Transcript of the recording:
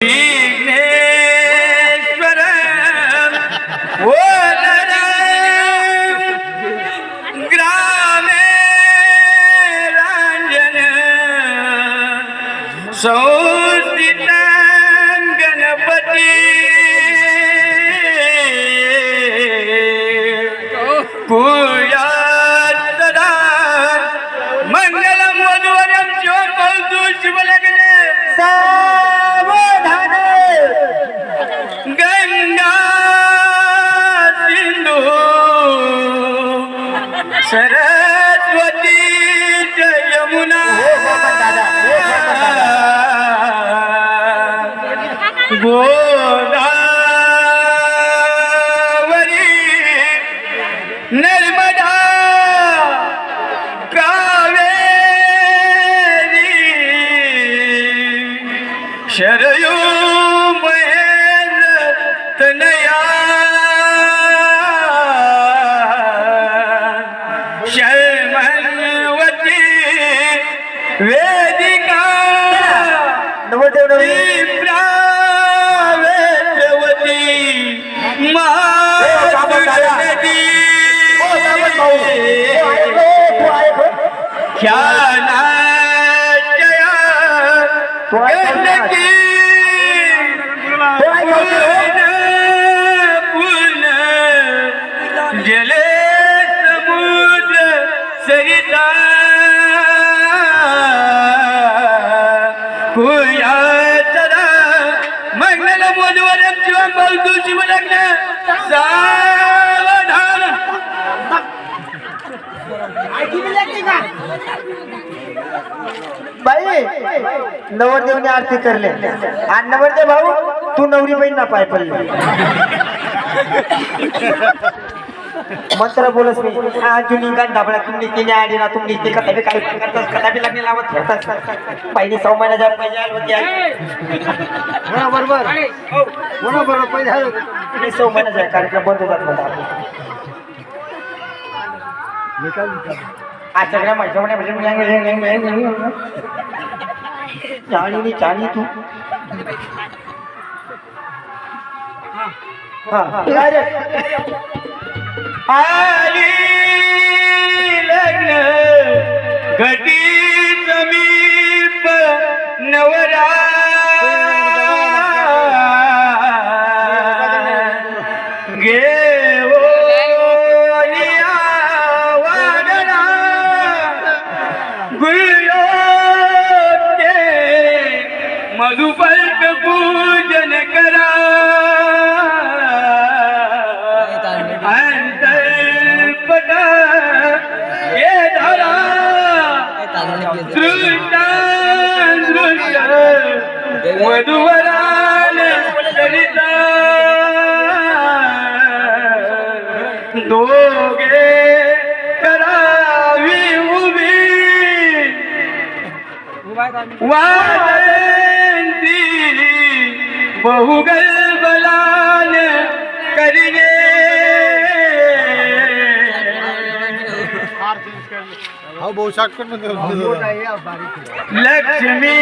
विघ्नेश्वर वदन ग्रामे रांजन संस्थित गणपती पूजात सदा मंगलम मधुवरम शिवम भवतु शिवलग्ने सावधान गंगा सिंधु सरस्वती यमुना गोदावरी नर्मदा कावेरी शरयू महेंद्र तनया शर्मन्वती वेदिका प्रावेशवती महानदी ख्यानाचया गंडकी पूर्ण जले समुद्र सरिता पूया सदा मंगल मोदवरम शिवम भवतु शिवलग्ने सावधान बाई नवरदेवने आरती करले आणि नवरदेव भाऊ तू नवरी बहीण ना पाय पडले मंत्र बोलस मी जुनी गाण ढाबळा तुम्ही तिने आडी ना तुम्ही ते कथा काय करतात कथा बी लागणे लावत ठेवतात पहिली 6 महिन्याच्या पहिले आली होती बरोबर बरोबर पहिले 6 महिन्याचा कार्यक्रम बंद होतात म्हणतात आज सगळ्या माझ्या चाणी चाणी तू आली लग्न घटी समीप नवरा घेवोनिया वागणा गुरुयोगे मधुपर्क पूजन करा अंतर्पट ये धरा दृष्टांदृश्य मधुवरान करिता दोघे करावी उभी वादंती बहुगल बलान करिने बहु शॉर्टकट मध्ये लक्ष्मी